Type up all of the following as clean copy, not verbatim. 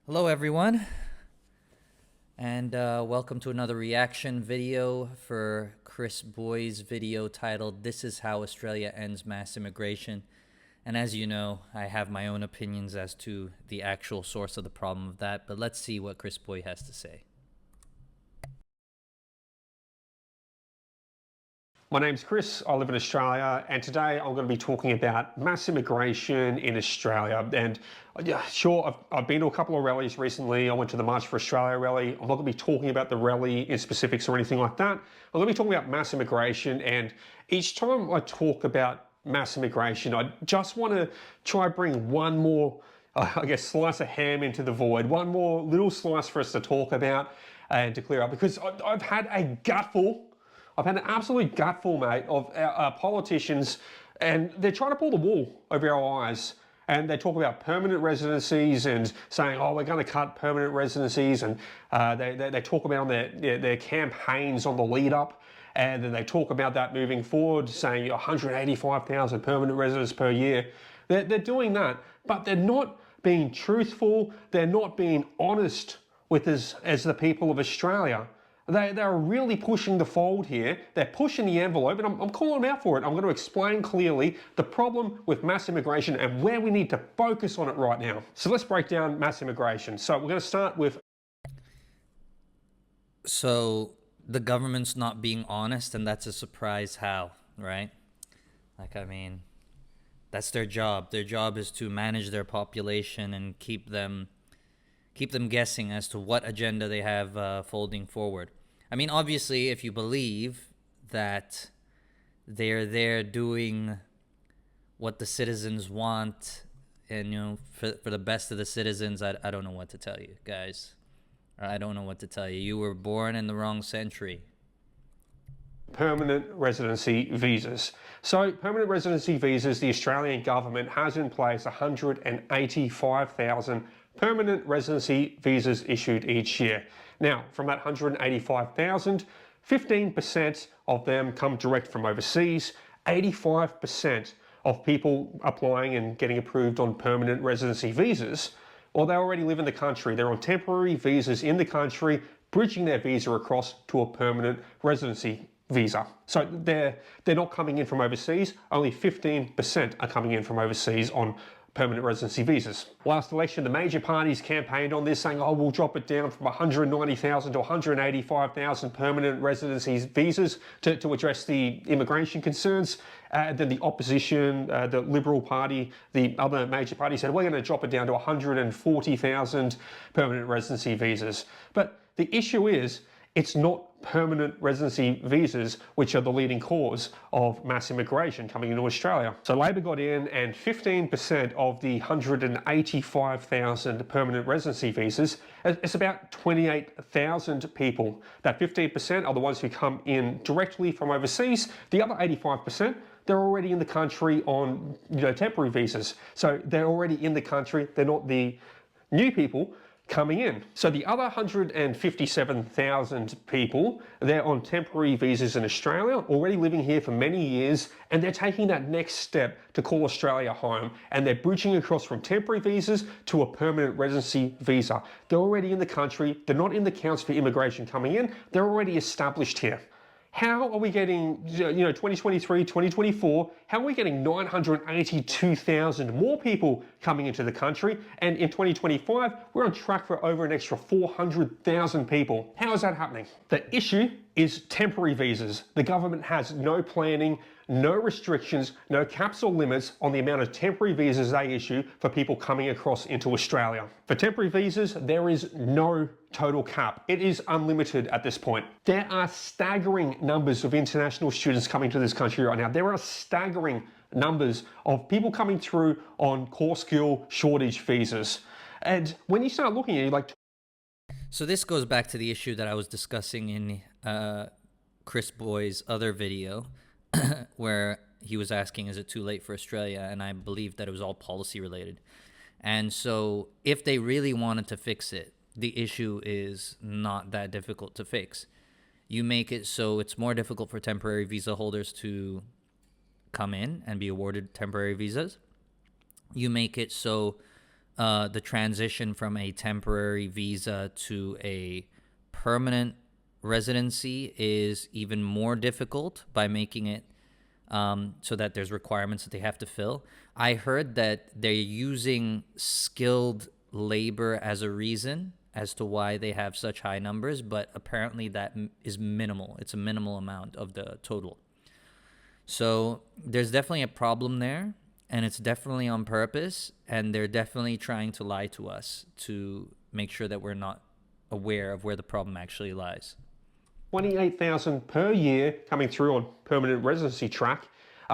Hello everyone, and welcome to another reaction video for Chris Booy's video titled "This is How Australia Ends Mass Immigration." And as you know, I have my own opinions as to the actual source of the problem of that, but let's see what Chris Booy has to say. My name's Chris, I live in Australia, and today I'm going to be talking about mass immigration in Australia. And yeah, sure, I've been to a couple of rallies recently. I went to the March for Australia rally. I'm not going to be talking about the rally in specifics or anything like that. I'm going to be talking about mass immigration, and each time I talk about mass immigration, I just want to try bring one more, slice of ham into the void, one more little slice for us to talk about and to clear up, because I've had a gutful. I've had an absolute gutful, mate, of our politicians, and they're trying to pull the wool over our eyes. And they talk about permanent residencies and saying, oh, we're going to cut permanent residencies. And they talk about on their campaigns on the lead up. And then they talk about that moving forward, saying 185,000 permanent residents per year. They're doing that, but they're not being truthful. They're not being honest with us as the people of Australia. They're really pushing the fold here. They're pushing the envelope, and I'm calling them out for it. I'm going to explain clearly the problem with mass immigration and where we need to focus on it right now. So let's break down mass immigration. So we're going to start with... So the government's not being honest, and that's a surprise how, right? That's their job. Their job is to manage their population and keep them guessing as to what agenda they have folding forward. I mean, obviously, if you believe that they're there doing what the citizens want and, for the best of the citizens, I don't know what to tell you, guys. I don't know what to tell you. You were born in the wrong century. Permanent residency visas. So permanent residency visas, the Australian government has in place 185,000 permanent residency visas issued each year. Now, from that 185,000, 15% of them come direct from overseas. 85% of people applying and getting approved on permanent residency visas, well, they already live in the country. They're on temporary visas in the country, bridging their visa across to a permanent residency visa. So they're not coming in from overseas. Only 15% are coming in from overseas on permanent residency visas. Last election, the major parties campaigned on this, saying, oh, we'll drop it down from 190,000 to 185,000 permanent residency visas to address the immigration concerns. Then the opposition, the Liberal Party, the other major party said, we're going to drop it down to 140,000 permanent residency visas. But the issue is, it's not permanent residency visas which are the leading cause of mass immigration coming into Australia. So Labor got in, and 15% of the 185,000 permanent residency visas, it's about 28,000 people. That 15% are the ones who come in directly from overseas. The other 85%, they're already in the country on temporary visas. So they're already in the country. They're not the new people coming in. So the other 157,000 people, they're on temporary visas in Australia, already living here for many years, and they're taking that next step to call Australia home, and they're bridging across from temporary visas to a permanent residency visa. They're already in the country, they're not in the counts for immigration coming in, they're already established here. How are we getting, 2023, 2024, how are we getting 982,000 more people coming into the country? And in 2025, we're on track for over an extra 400,000 people. How is that happening? The issue is temporary visas. The government has no planning, no restrictions, no caps or limits on the amount of temporary visas they issue for people coming across into Australia. For temporary visas, there is no total cap. It is unlimited at this point. There are staggering numbers of international students coming to this country right now. There are staggering numbers of people coming through on core skill shortage visas. And when you start looking at it, So this goes back to the issue that I was discussing in Chris Booy's other video, where he was asking, is it too late for Australia? And I believe that it was all policy related. And so if they really wanted to fix it, the issue is not that difficult to fix. You make it so it's more difficult for temporary visa holders to come in and be awarded temporary visas. You make it so the transition from a temporary visa to a permanent residency is even more difficult by making it so that there's requirements that they have to fill. I heard that they're using skilled labor as a reason as to why they have such high numbers, but apparently that is minimal. It's a minimal amount of the total. So there's definitely a problem there, and it's definitely on purpose, and they're definitely trying to lie to us to make sure that we're not aware of where the problem actually lies. 28,000 per year coming through on permanent residency track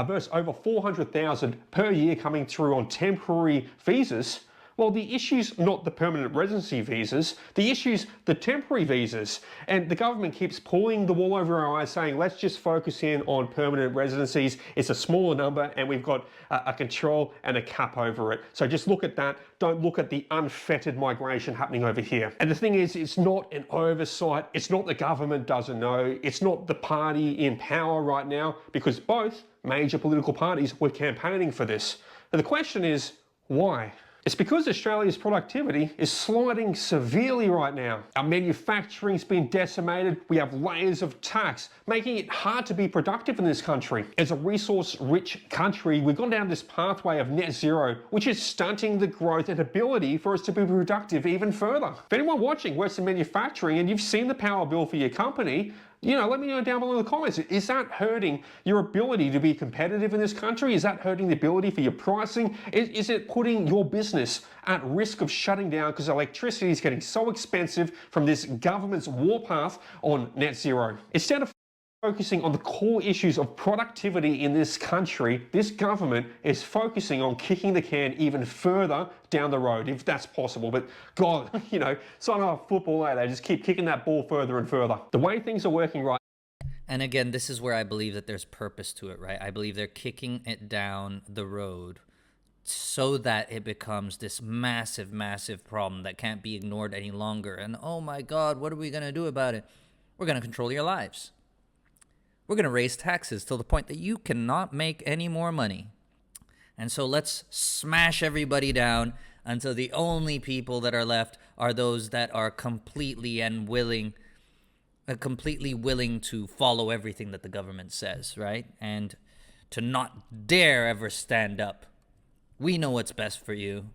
versus over 400,000 per year coming through on temporary visas. Well, the issue's not the permanent residency visas, the issue's the temporary visas. And the government keeps pulling the wool over our eyes saying, let's just focus in on permanent residencies. It's a smaller number and we've got a control and a cap over it. So just look at that. Don't look at the unfettered migration happening over here. And the thing is, it's not an oversight. It's not the government doesn't know. It's not the party in power right now, because both major political parties were campaigning for this. But the question is, why? It's because Australia's productivity is sliding severely right now. Our manufacturing's been decimated. We have layers of tax, making it hard to be productive in this country. As a resource-rich country, we've gone down this pathway of net zero, which is stunting the growth and ability for us to be productive even further. If anyone watching works in manufacturing and you've seen the power bill for your company, let me know down below in the comments. Is that hurting your ability to be competitive in this country? Is that hurting the ability for your pricing? Is it putting your business at risk of shutting down because electricity is getting so expensive from this government's warpath on net zero? Instead of focusing on the core issues of productivity in this country, this government is focusing on kicking the can even further down the road, if that's possible. But God, it's not our football, they just keep kicking that ball further and further. The way things are working right. And again, this is where I believe that there's purpose to it, right? I believe they're kicking it down the road so that it becomes this massive, massive problem that can't be ignored any longer. And oh my God, what are we going to do about it? We're going to control your lives. We're going to raise taxes till the point that you cannot make any more money. And so let's smash everybody down until the only people that are left are those that are completely willing to follow everything that the government says, right? And to not dare ever stand up. We know what's best for you.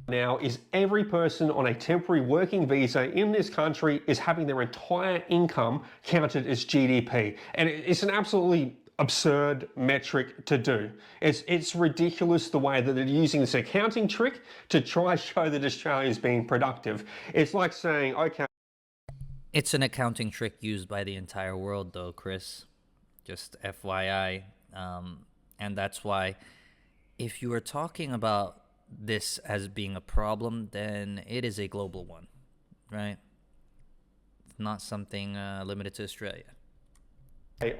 Now is every person on a temporary working visa in this country is having their entire income counted as GDP. And it's an absolutely absurd metric to do. It's ridiculous the way that they're using this accounting trick to try to show that Australia is being productive. It's like saying, okay. It's an accounting trick used by the entire world though, Chris. Just FYI. And that's why if you are talking about this as being a problem, then it is a global one, right? It's not something limited to Australia.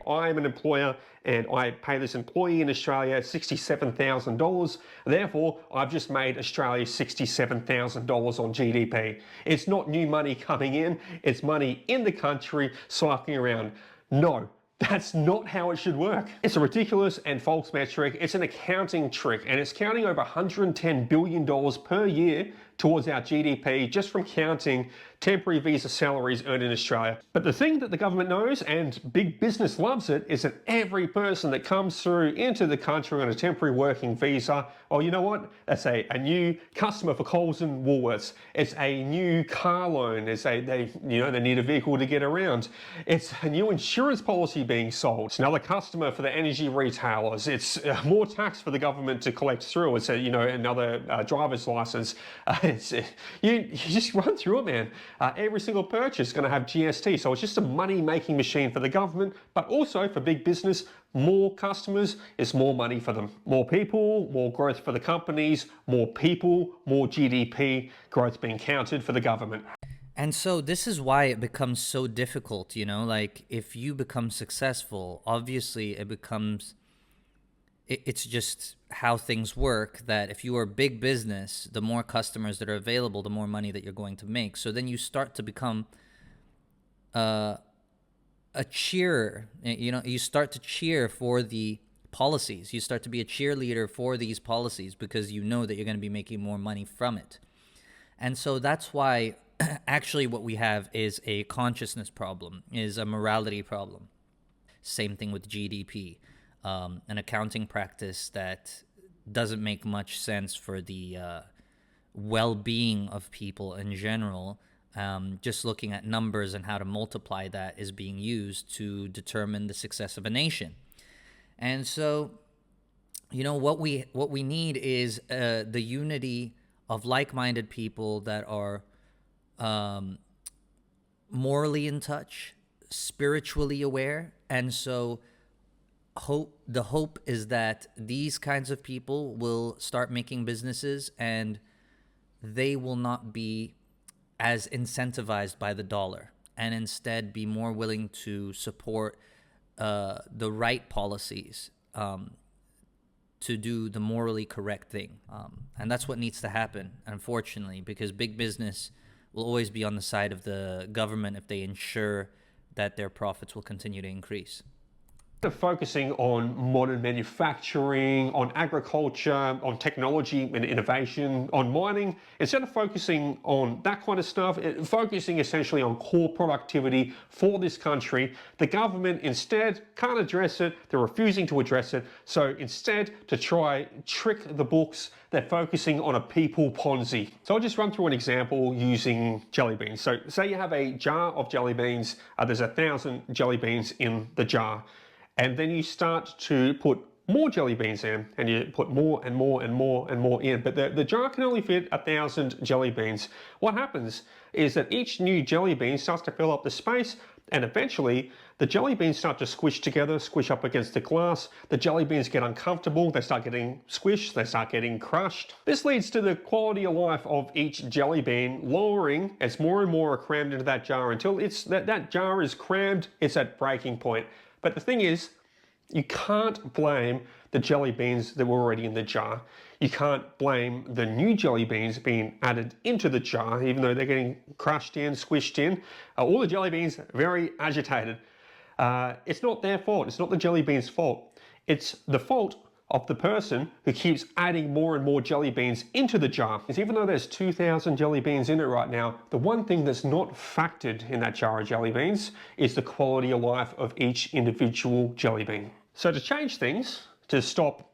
I'm an employer and I pay this employee in Australia $67,000. Therefore, I've just made Australia $67,000 on GDP. It's not new money coming in, it's money in the country cycling around. No. That's not how it should work. It's a ridiculous and false metric. It's an accounting trick, and it's counting over $110 billion per year towards our GDP just from counting temporary visa salaries earned in Australia. But the thing that the government knows, and big business loves it, is that every person that comes through into the country on a temporary working visa, well, you know what? That's a new customer for Coles and Woolworths. It's a new car loan. They need a vehicle to get around. It's a new insurance policy being sold. It's another customer for the energy retailers. It's more tax for the government to collect through. It's another driver's license. You just run through it, man. Every single purchase is going to have GST, so it's just a money-making machine for the government, but also for big business. More customers is more money for them. More people, more growth for the companies. More people, more GDP growth being counted for the government. And so this is why it becomes so difficult, like if you become successful, obviously it's just how things work, that if you are big business, the more customers that are available, the more money that you're going to make. So then you start to become a cheerer. You start to cheer for the policies. You start to be a cheerleader for these policies because you know that you're going to be making more money from it. And so that's why actually what we have is a consciousness problem, is a morality problem. Same thing with GDP, an accounting practice that doesn't make much sense for the well-being of people in general. Just looking at numbers and how to multiply that is being used to determine the success of a nation. And so, what we need is the unity of like-minded people that are morally in touch, spiritually aware. And so the hope is that these kinds of people will start making businesses and they will not be as incentivized by the dollar and instead be more willing to support the right policies to do the morally correct thing. And that's what needs to happen, unfortunately, because big business will always be on the side of the government if they ensure that their profits will continue to increase. Focusing on modern manufacturing, on agriculture, on technology and innovation, on mining, instead of focusing on that kind of stuff, focusing essentially on core productivity for this country, the government instead can't address it. They're refusing to address it. So instead, to try trick the books, they're focusing on a people Ponzi. So I'll just run through an example using jelly beans. So say you have a jar of jelly beans, there's 1,000 jelly beans in the jar. And then you start to put more jelly beans in, and you put more and more and more and more in. But the jar can only fit 1,000 jelly beans. What happens is that each new jelly bean starts to fill up the space, and eventually the jelly beans start to squish together, squish up against the glass. The jelly beans get uncomfortable, they start getting squished, they start getting crushed. This leads to the quality of life of each jelly bean lowering as more and more are crammed into that jar until that jar is crammed, it's at breaking point. But the thing is, you can't blame the jelly beans that were already in the jar. You can't blame the new jelly beans being added into the jar, even though they're getting crushed in, squished in. All the jelly beans very agitated. It's not their fault. It's not the jelly beans' fault. It's the fault of the person who keeps adding more and more jelly beans into the jar. Because even though there's 2,000 jelly beans in it right now, the one thing that's not factored in that jar of jelly beans is the quality of life of each individual jelly bean. So to change things, to stop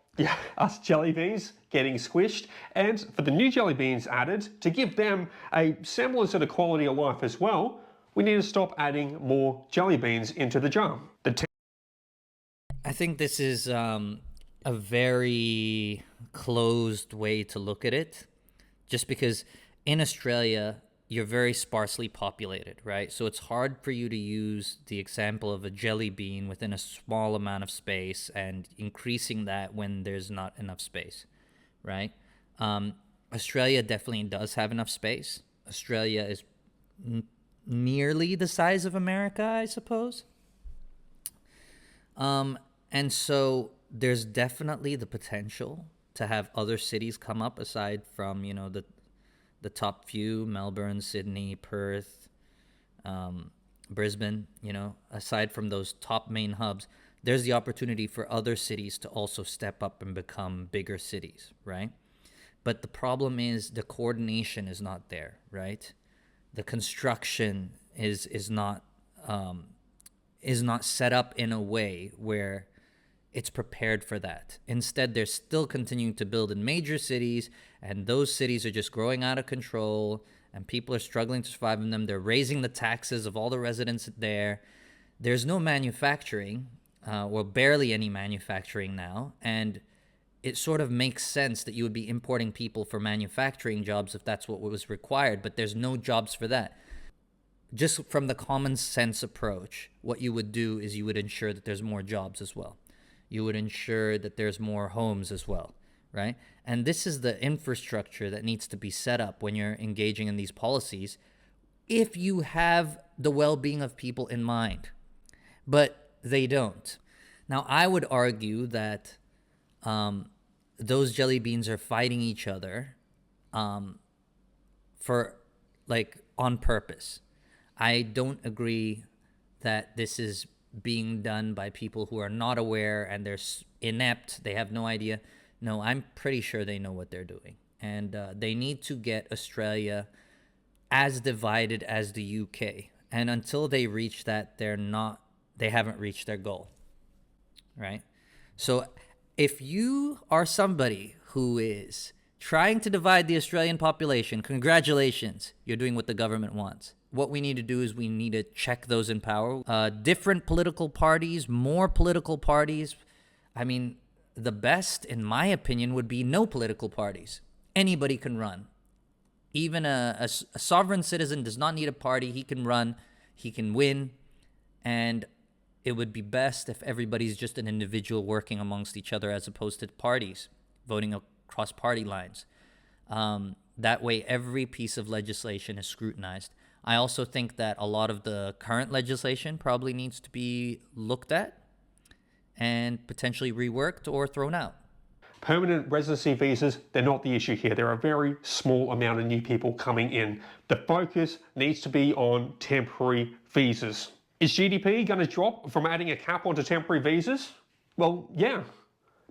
us jelly beans getting squished, and for the new jelly beans added, to give them a semblance of the quality of life as well, we need to stop adding more jelly beans into the jar. I think this is a very closed way to look at it, just because in Australia, you're very sparsely populated, right? So it's hard for you to use the example of a jelly bean within a small amount of space and increasing that when there's not enough space, right? Australia definitely does have enough space. Australia is nearly the size of America, I suppose. And so there's definitely the potential to have other cities come up aside from, the top few, Melbourne, Sydney, Perth, Brisbane, aside from those top main hubs, there's the opportunity for other cities to also step up and become bigger cities, right? But the problem is the coordination is not there, right? The construction is not set up in a way where it's prepared for that. Instead, they're still continuing to build in major cities, and those cities are just growing out of control, and people are struggling to survive in them. They're raising the taxes of all the residents there. There's no manufacturing, or barely any manufacturing now, and it sort of makes sense that you would be importing people for manufacturing jobs if that's what was required, but there's no jobs for that. Just from the common sense approach, what you would do is you would ensure that there's more jobs as well. You would ensure that there's more homes as well, right? And this is the infrastructure that needs to be set up when you're engaging in these policies if you have the well-being of people in mind. But they don't. Now, I would argue that those jelly beans are fighting each other on purpose. I don't agree that this is being done by people who are not aware and they're inept. They have no idea. No, I'm pretty sure they know what they're doing. And they need to get Australia as divided as the UK. And until they reach that, they haven't reached their goal, right? So if you are somebody who is trying to divide the Australian population, congratulations, you're doing what the government wants. What we need to do is we need to check those in power. Different political parties, more political parties. I mean, the best, in my opinion, would be no political parties. Anybody can run. Even a sovereign citizen does not need a party. He can run, he can win, and it would be best if everybody's just an individual working amongst each other as opposed to parties, voting across party lines. That way, every piece of legislation is scrutinized. I also think that a lot of the current legislation probably needs to be looked at and potentially reworked or thrown out. Permanent residency visas, they're not the issue here. There are a very small amount of new people coming in. The focus needs to be on temporary visas. Is GDP going to drop from adding a cap onto temporary visas? Well, yeah.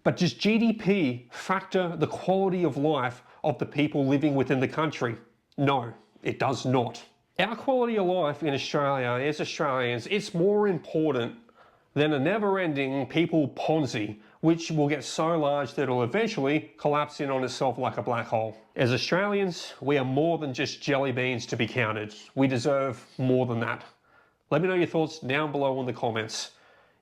But does GDP factor the quality of life of the people living within the country? No, it does not. Our quality of life in Australia, as Australians, it's more important than a never-ending people Ponzi, which will get so large that it'll eventually collapse in on itself like a black hole. As Australians, we are more than just jelly beans to be counted. We deserve more than that. Let me know your thoughts down below in the comments.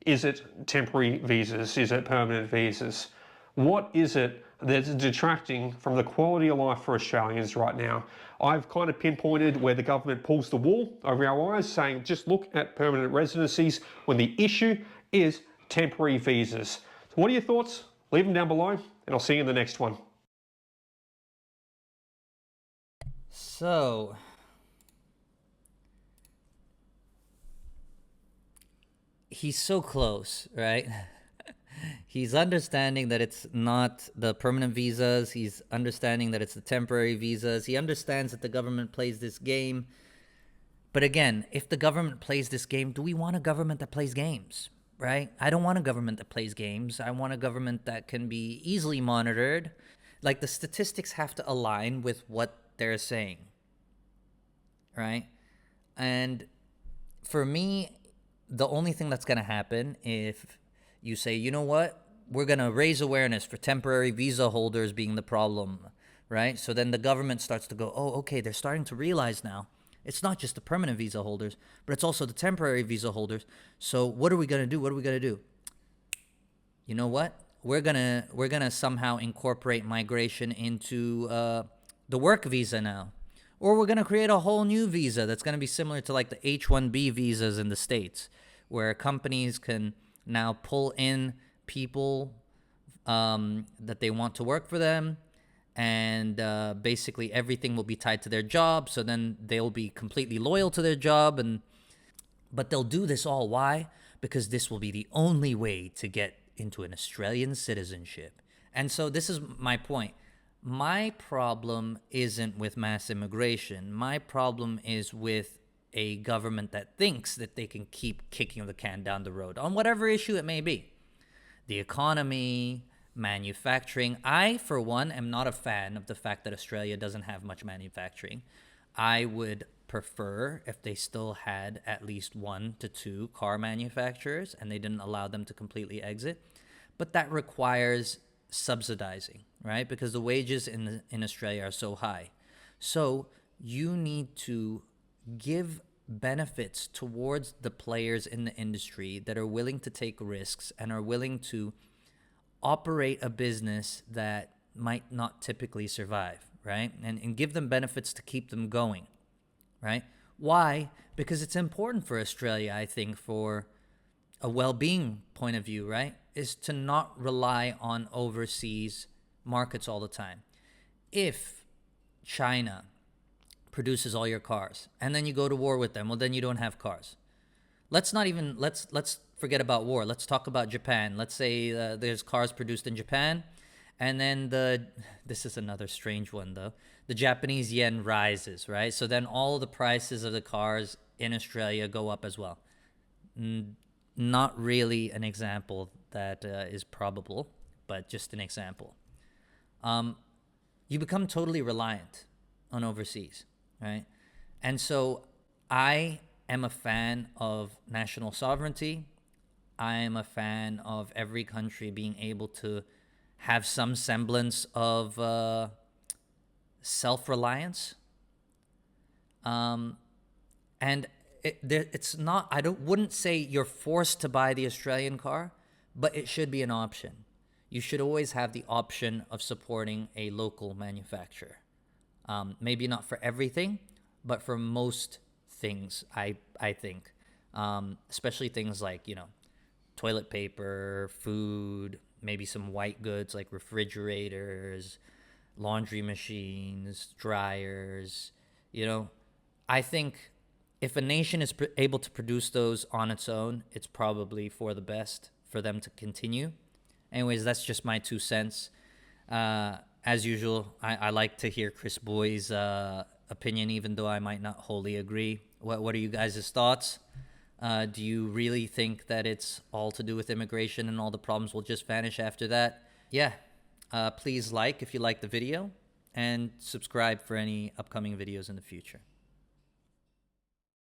Is it temporary visas? Is it permanent visas? What is it that's detracting from the quality of life for Australians right now? I've kind of pinpointed where the government pulls the wool over our eyes, saying just look at permanent residencies when the issue is temporary visas. So what are your thoughts? Leave them down below, and I'll see you in the next one. So, he's so close, right? He's understanding that it's not the permanent visas. He's understanding that it's the temporary visas. He understands that the government plays this game. But again, if the government plays this game, do we want a government that plays games, right? I don't want a government that plays games. I want a government that can be easily monitored. Like, the statistics have to align with what they're saying, right? And for me, the only thing that's going to happen if you say, you know what, we're going to raise awareness for temporary visa holders being the problem, right? So then the government starts to go, oh, okay, they're starting to realize now it's not just the permanent visa holders, but it's also the temporary visa holders. So what are we going to do? What are we going to do? You know what? We're gonna somehow incorporate migration into the work visa now. Or we're going to create a whole new visa that's going to be similar to like the H-1B visas in the States, where companies can now pull in people that they want to work for them, and basically everything will be tied to their job, so then they'll be completely loyal to their job. But they'll do this all. Why? Because this will be the only way to get into an Australian citizenship. And so this is my point. My problem isn't with mass immigration. My problem is with a government that thinks that they can keep kicking the can down the road on whatever issue it may be. The economy, manufacturing. I, for one, am not a fan of the fact that Australia doesn't have much manufacturing. I would prefer if they still had at least 1 to 2 car manufacturers and they didn't allow them to completely exit. But that requires subsidizing, right? Because the wages in Australia are so high. So you need to give benefits towards the players in the industry that are willing to take risks and are willing to operate a business that might not typically survive, right? And give them benefits to keep them going, right? Why? Because it's important for Australia, I think, for a well-being point of view, right? Is to not rely on overseas markets all the time. If China produces all your cars and then you go to war with them, well, then you don't have cars. Let's forget about war. Let's talk about Japan. Let's say there's cars produced in Japan, and then this is another strange one though, the Japanese yen rises, right? So then all the prices of the cars in Australia go up as well. not really an example that is probable, but just an example. You become totally reliant on overseas, right? And so I am a fan of national sovereignty. I am a fan of every country being able to have some semblance of self-reliance. And it's not, wouldn't say you're forced to buy the Australian car, but it should be an option. You should always have the option of supporting a local manufacturer. Maybe not for everything, but for most things, I think. Especially things like, toilet paper, food, maybe some white goods like refrigerators, laundry machines, dryers. I think if a nation is able to produce those on its own, it's probably for the best for them to continue. Anyways, that's just my 2 cents. As usual, I like to hear Chris Booy's opinion, even though I might not wholly agree. What are you guys' thoughts? Do you really think that it's all to do with immigration and all the problems will just vanish after that? Yeah. Please like if you like the video and subscribe for any upcoming videos in the future.